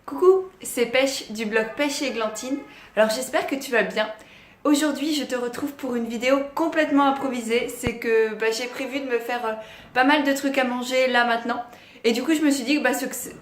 Coucou, c'est Pêche du blog Pêche et Églantine. Alors j'espère que tu vas bien. Aujourd'hui je te retrouve pour une vidéo complètement improvisée. C'est que j'ai prévu de me faire pas mal de trucs à manger là maintenant. Et du coup je me suis dit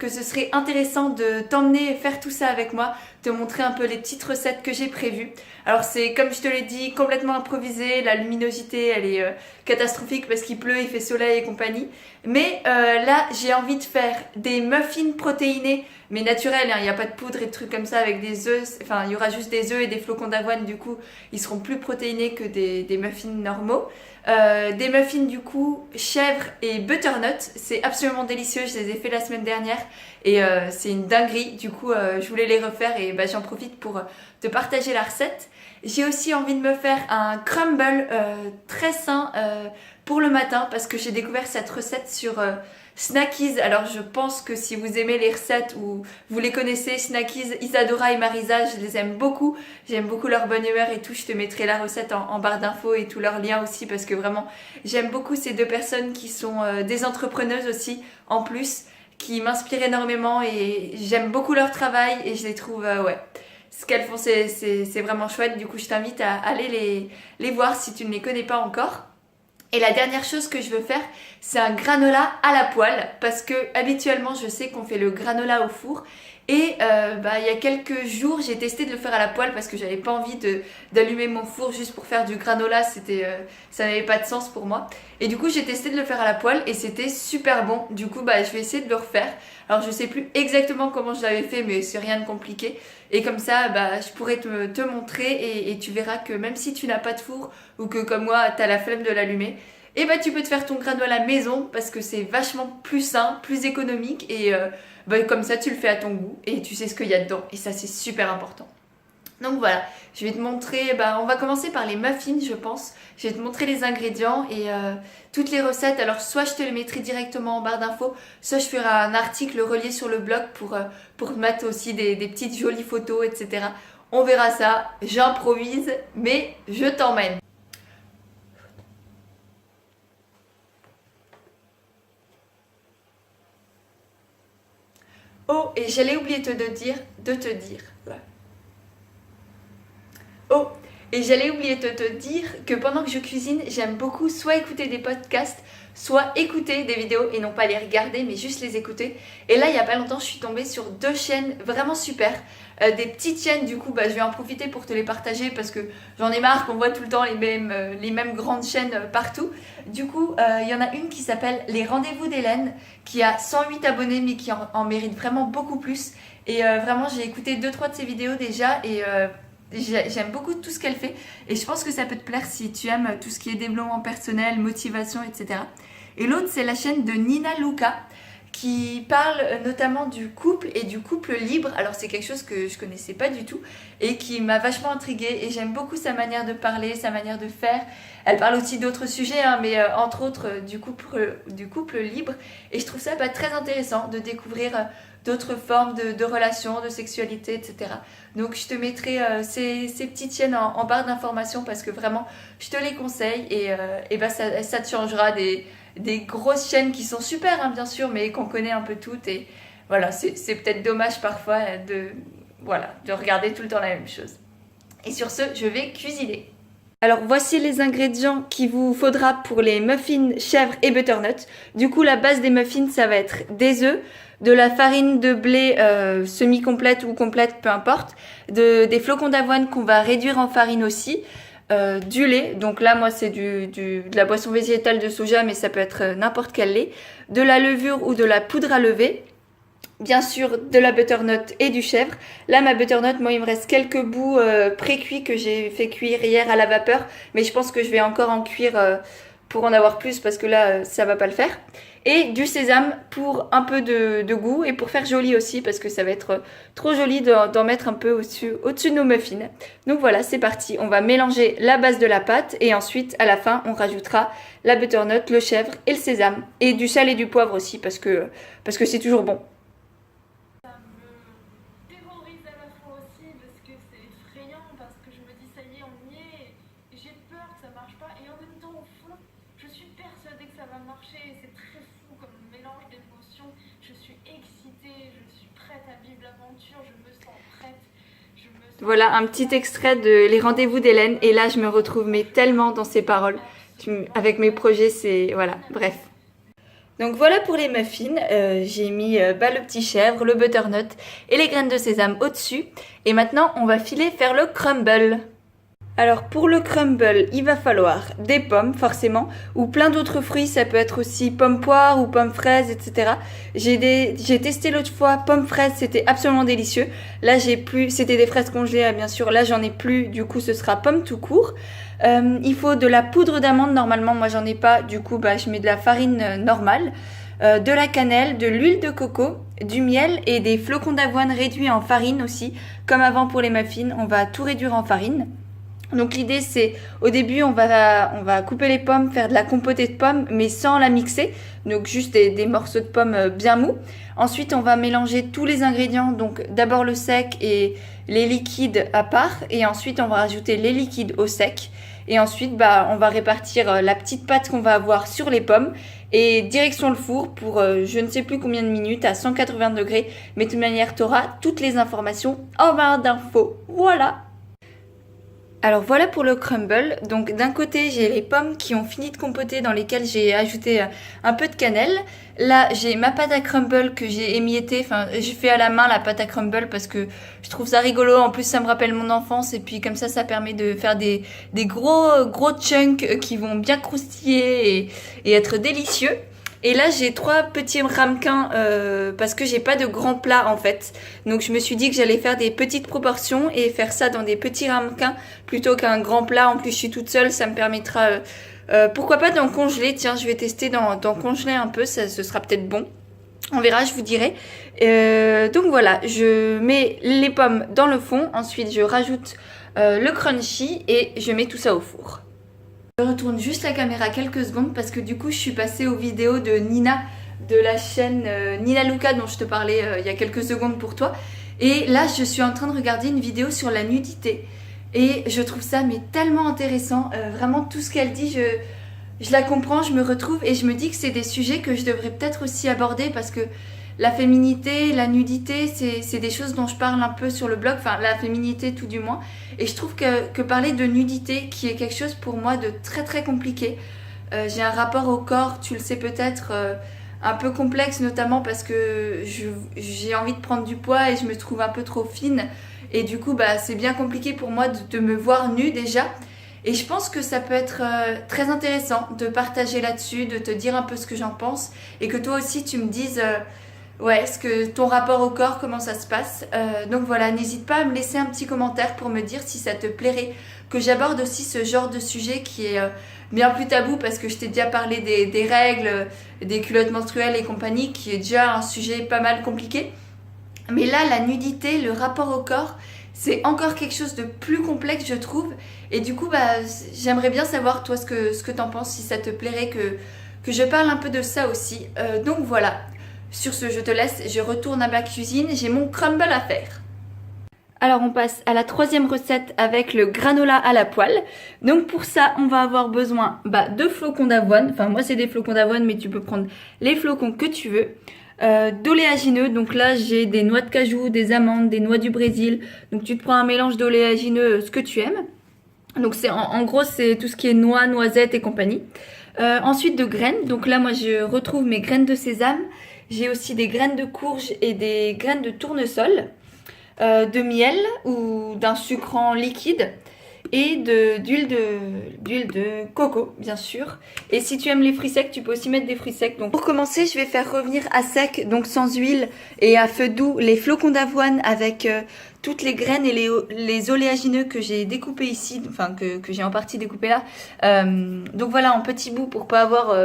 que ce serait intéressant de t'emmener faire tout ça avec moi, te montrer un peu les petites recettes que j'ai prévues. Alors c'est comme je te l'ai dit, complètement improvisé, la luminosité elle est catastrophique parce qu'il pleut, il fait soleil et compagnie. Mais là j'ai envie de faire des muffins protéinés mais naturels, hein, il n'y a pas de poudre et de trucs comme ça avec des œufs, enfin il y aura juste des œufs et des flocons d'avoine, du coup ils seront plus protéinés que des muffins normaux. Des muffins du coup chèvre et butternut, c'est absolument délicieux, je les ai fait la semaine dernière et c'est une dinguerie, du coup je voulais les refaire et j'en profite pour te partager la recette. J'ai aussi envie de me faire un crumble très sain pour le matin parce que j'ai découvert cette recette sur Snackies. Alors je pense que si vous aimez les recettes ou vous les connaissez, Snackies, Isadora et Marisa, je les aime beaucoup. J'aime beaucoup leur bonne humeur et tout. Je te mettrai la recette en barre d'infos et tous leurs liens aussi parce que vraiment j'aime beaucoup ces deux personnes qui sont des entrepreneuses aussi en plus, qui m'inspirent énormément et j'aime beaucoup leur travail et je les trouve ouais. Ce qu'elles font c'est vraiment chouette. Du coup je t'invite à aller les voir si tu ne les connais pas encore. Et la dernière chose que je veux faire, c'est un granola à la poêle parce que habituellement je sais qu'on fait le granola au four et il y a quelques jours j'ai testé de le faire à la poêle parce que j'avais pas envie d'allumer mon four juste pour faire du granola, ça n'avait pas de sens pour moi. Et du coup j'ai testé de le faire à la poêle et c'était super bon. Du coup je vais essayer de le refaire. Alors je sais plus exactement comment je l'avais fait mais c'est rien de compliqué. Et comme ça je pourrais te montrer et tu verras que même si tu n'as pas de four ou que comme moi t'as la flemme de l'allumer, et tu peux te faire ton granola maison parce que c'est vachement plus sain, plus économique et comme ça tu le fais à ton goût et tu sais ce qu'il y a dedans et ça c'est super important. Donc voilà, je vais te montrer, on va commencer par les muffins je pense. Je vais te montrer les ingrédients et toutes les recettes. Alors soit je te les mettrai directement en barre d'infos, soit je ferai un article relié sur le blog pour te mettre aussi des petites jolies photos, etc. On verra ça, j'improvise, mais je t'emmène. Oh, et j'allais oublier de te dire. Ouais. Oh, et j'allais oublier de te dire que pendant que je cuisine, j'aime beaucoup soit écouter des podcasts, soit écouter des vidéos et non pas les regarder, mais juste les écouter. Et là, il y a pas longtemps, je suis tombée sur deux chaînes vraiment super. Des petites chaînes, du coup, je vais en profiter pour te les partager parce que j'en ai marre qu'on voit tout le temps les mêmes grandes chaînes partout. Du coup, il y en a une qui s'appelle Les Rendez-vous d'Hélène, qui a 108 abonnés, mais qui en mérite vraiment beaucoup plus. Et vraiment, j'ai écouté 2-3 de ses vidéos déjà et j'aime beaucoup tout ce qu'elle fait et je pense que ça peut te plaire si tu aimes tout ce qui est développement personnel, motivation, etc. Et l'autre, c'est la chaîne de Nina Luca qui parle notamment du couple et du couple libre. Alors c'est quelque chose que je connaissais pas du tout et qui m'a vachement intriguée et j'aime beaucoup sa manière de parler, sa manière de faire. Elle parle aussi d'autres sujets, hein, mais entre autres du couple libre et je trouve ça très intéressant de découvrir d'autres formes de relations, de sexualité, etc. Donc je te mettrai ces petites chaînes en barre d'informations parce que vraiment je te les conseille et ça te changera des grosses chaînes qui sont super hein, bien sûr mais qu'on connaît un peu toutes et voilà c'est peut-être dommage parfois de regarder tout le temps la même chose. Et sur ce, je vais cuisiner. Alors voici les ingrédients qu'il vous faudra pour les muffins chèvre et butternut. Du coup la base des muffins ça va être des œufs, de la farine de blé semi-complète ou complète, peu importe, des flocons d'avoine qu'on va réduire en farine aussi, du lait, donc là moi c'est de la boisson végétale de soja mais ça peut être n'importe quel lait, de la levure ou de la poudre à lever, bien sûr de la butternut et du chèvre. Là ma butternut, moi il me reste quelques bouts pré-cuits que j'ai fait cuire hier à la vapeur, mais je pense que je vais encore en cuire pour en avoir plus parce que là ça va pas le faire. Et du sésame pour un peu de goût et pour faire joli aussi parce que ça va être trop joli d'en mettre un peu au-dessus de nos muffins. Donc voilà, c'est parti. On va mélanger la base de la pâte et ensuite à la fin on rajoutera la butternut, le chèvre et le sésame. Et du sel et du poivre aussi parce que c'est toujours bon. Ça me terrorise à la fois aussi parce que c'est effrayant, parce que je me dis ça y est, on y est, et j'ai peur que ça marche pas, et en même temps au fond, je suis persuadée que ça va marcher, et c'est très fou comme mélange d'émotions, je suis excitée, je suis prête à vivre l'aventure, je me sens prête, je me sens... Voilà un petit extrait de Les rendez-vous d'Hélène. Et là, je me retrouve mais tellement dans ces paroles. Avec mes projets, c'est... Voilà, bref. Donc voilà pour les muffins. J'ai mis le petit chèvre, le butternut et les graines de sésame au-dessus. Et maintenant, on va filer faire le crumble. Alors pour le crumble, il va falloir des pommes forcément, ou plein d'autres fruits, ça peut être aussi pommes poires ou pommes fraises, etc. J'ai testé l'autre fois pommes fraises, c'était absolument délicieux. Là c'était des fraises congelées bien sûr, là j'en ai plus, du coup ce sera pommes tout court. Il faut de la poudre d'amande normalement, moi j'en ai pas, du coup je mets de la farine normale. De la cannelle, de l'huile de coco, du miel et des flocons d'avoine réduits en farine aussi. Comme avant pour les muffins, on va tout réduire en farine. Donc l'idée c'est, au début on va couper les pommes, faire de la compotée de pommes mais sans la mixer, donc juste des morceaux de pommes bien mous. Ensuite on va mélanger tous les ingrédients, donc d'abord le sec et les liquides à part, et ensuite on va rajouter les liquides au sec. Et ensuite on va répartir la petite pâte qu'on va avoir sur les pommes et direction le four pour je ne sais plus combien de minutes à 180 degrés. Mais de toute manière tu auras toutes les informations en barre d'infos. Voilà! Alors voilà pour le crumble. Donc d'un côté j'ai les pommes qui ont fini de compoter dans lesquelles j'ai ajouté un peu de cannelle. Là j'ai ma pâte à crumble que j'ai émiettée, enfin j'ai fait à la main la pâte à crumble parce que je trouve ça rigolo. En plus ça me rappelle mon enfance et puis comme ça permet de faire des gros chunks qui vont bien croustiller et être délicieux. Et là j'ai 3 petits ramequins parce que j'ai pas de grand plat en fait. Donc je me suis dit que j'allais faire des petites proportions et faire ça dans des petits ramequins plutôt qu'un grand plat. En plus je suis toute seule, ça me permettra pourquoi pas d'en congeler. Tiens, je vais tester d'en congeler un peu, ce sera peut-être bon. On verra, je vous dirai. Donc voilà, je mets les pommes dans le fond, ensuite je rajoute le crunchy et je mets tout ça au four. Je retourne juste la caméra quelques secondes parce que du coup je suis passée aux vidéos de Nina de la chaîne Nina Luca dont je te parlais il y a quelques secondes pour toi. Et là je suis en train de regarder une vidéo sur la nudité et je trouve ça mais tellement intéressant. Vraiment tout ce qu'elle dit je la comprends, je me retrouve et je me dis que c'est des sujets que je devrais peut-être aussi aborder parce que la féminité, la nudité, c'est des choses dont je parle un peu sur le blog, enfin la féminité tout du moins. Et je trouve que parler de nudité, qui est quelque chose pour moi de très très compliqué, j'ai un rapport au corps, tu le sais peut-être, un peu complexe notamment parce que j'ai envie de prendre du poids et je me trouve un peu trop fine. Et du coup c'est bien compliqué pour moi de me voir nue déjà. Et je pense que ça peut être très intéressant de partager là-dessus, de te dire un peu ce que j'en pense et que toi aussi tu me dises... ouais, ce que ton rapport au corps, comment ça se passe. Donc voilà, n'hésite pas à me laisser un petit commentaire pour me dire si ça te plairait que j'aborde aussi ce genre de sujet qui est bien plus tabou parce que je t'ai déjà parlé des règles, des culottes menstruelles et compagnie, qui est déjà un sujet pas mal compliqué. Mais là, la nudité, le rapport au corps, c'est encore quelque chose de plus complexe, je trouve. Et du coup, j'aimerais bien savoir toi ce que t'en penses, si ça te plairait que je parle un peu de ça aussi. Donc voilà. Sur ce, je te laisse, je retourne à ma cuisine, j'ai mon crumble à faire. Alors on passe à la 3e recette avec le granola à la poêle. Donc pour ça, on va avoir besoin de flocons d'avoine. Enfin moi c'est des flocons d'avoine mais tu peux prendre les flocons que tu veux. D'oléagineux, donc là j'ai des noix de cajou, des amandes, des noix du Brésil. Donc tu te prends un mélange d'oléagineux, ce que tu aimes. Donc c'est en gros c'est tout ce qui est noix, noisettes et compagnie. Ensuite de graines, donc là moi je retrouve mes graines de sésame. J'ai aussi des graines de courge et des graines de tournesol, de miel ou d'un sucrant liquide et d'huile de coco bien sûr. Et si tu aimes les fruits secs, tu peux aussi mettre des fruits secs. Donc pour commencer, je vais faire revenir à sec, donc sans huile et à feu doux, les flocons d'avoine avec toutes les graines et les oléagineux que j'ai découpés ici, enfin que j'ai en partie découpé là. Donc voilà, en petits bouts pour pas avoir,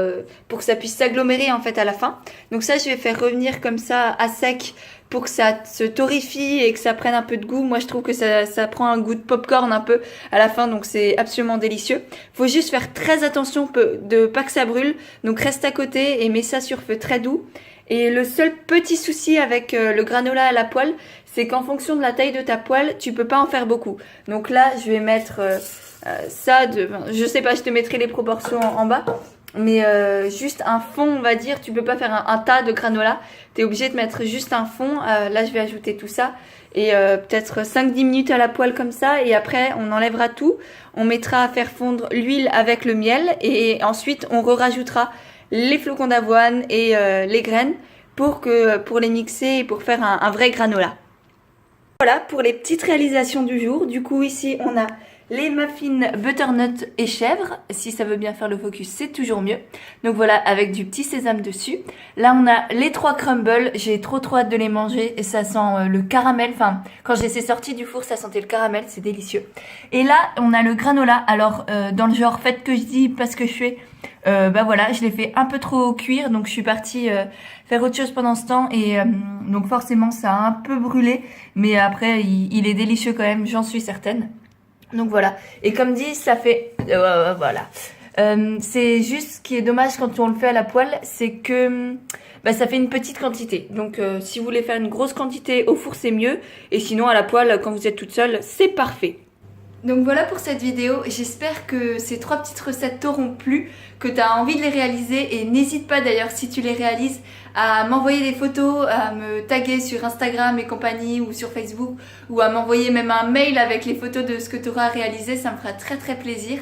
pour que ça puisse s'agglomérer en fait à la fin. Donc ça, je vais faire revenir comme ça à sec pour que ça se torréfie et que ça prenne un peu de goût. Moi, je trouve que ça prend un goût de popcorn un peu à la fin, donc c'est absolument délicieux. Faut juste faire très attention de pas que ça brûle, donc reste à côté et mets ça sur feu très doux. Et le seul petit souci avec le granola à la poêle, c'est qu'en fonction de la taille de ta poêle, tu peux pas en faire beaucoup. Donc là, je vais mettre ça, je sais pas, je te mettrai les proportions en bas. mais juste un fond, on va dire. Tu peux pas faire un tas de granola, tu es obligé de mettre juste un fond. Là je vais ajouter tout ça et peut-être 5-10 minutes à la poêle comme ça, et après on enlèvera tout, on mettra à faire fondre l'huile avec le miel et ensuite on rajoutera les flocons d'avoine et les graines pour les mixer et pour faire un vrai granola. Voilà pour les petites réalisations du jour. Du coup ici on a les muffins butternut et chèvre. Si ça veut bien faire le focus, c'est toujours mieux. Donc voilà, avec du petit sésame dessus. Là on a les 3 crumbles. J'ai trop hâte de les manger et ça sent le caramel. Enfin, quand je les ai sortis du four, ça sentait le caramel, c'est délicieux. Et là on a le granola. Alors dans le genre faites que je dis parce que je fais. Bah voilà, je l'ai fait un peu trop cuire, donc je suis partie faire autre chose pendant ce temps et donc forcément ça a un peu brûlé, mais après il est délicieux quand même, j'en suis certaine. Donc voilà, et comme dit, ça fait voilà. C'est juste ce qui est dommage quand on le fait à la poêle, c'est que bah, ça fait une petite quantité. Donc si vous voulez faire une grosse quantité au four, c'est mieux, et sinon à la poêle quand vous êtes toute seule, c'est parfait. Donc voilà pour cette vidéo, j'espère que ces 3 petites recettes t'auront plu, que tu as envie de les réaliser, et n'hésite pas d'ailleurs si tu les réalises à m'envoyer des photos, à me taguer sur Instagram et compagnie ou sur Facebook, ou à m'envoyer même un mail avec les photos de ce que tu auras réalisé, ça me fera très très plaisir.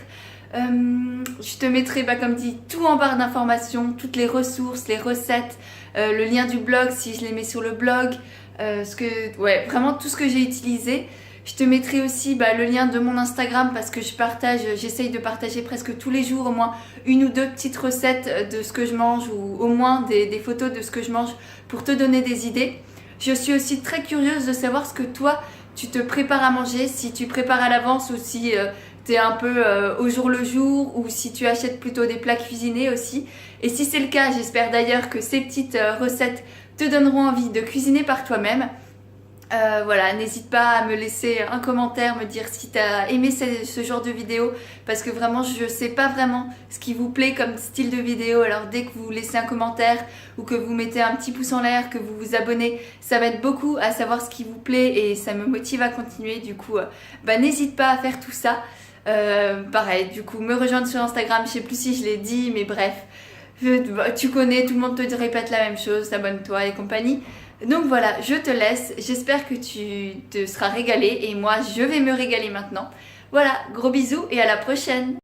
Je te mettrai comme dit tout en barre d'informations, toutes les ressources, les recettes, le lien du blog si je les mets sur le blog, vraiment tout ce que j'ai utilisé. Je te mettrai aussi le lien de mon Instagram parce que j'essaye de partager presque tous les jours au moins 1 ou 2 petites recettes de ce que je mange, ou au moins des photos de ce que je mange pour te donner des idées. Je suis aussi très curieuse de savoir ce que toi tu te prépares à manger, si tu prépares à l'avance ou si tu es un peu au jour le jour, ou si tu achètes plutôt des plats cuisinés aussi. Et si c'est le cas, j'espère d'ailleurs que ces petites recettes te donneront envie de cuisiner par toi-même. Voilà, n'hésite pas à me laisser un commentaire, me dire si tu as aimé ce genre de vidéo, parce que vraiment je sais pas vraiment ce qui vous plaît comme style de vidéo. Alors dès que vous laissez un commentaire ou que vous mettez un petit pouce en l'air, que vous vous abonnez, ça m'aide beaucoup à savoir ce qui vous plaît et ça me motive à continuer. Du coup n'hésite pas à faire tout ça. Pareil, du coup me rejoindre sur Instagram, je sais plus si je l'ai dit, mais bref, tu connais, tout le monde te répète la même chose, abonne-toi et compagnie. Donc voilà, je te laisse, j'espère que tu te seras régalé et moi je vais me régaler maintenant. Voilà, gros bisous et à la prochaine!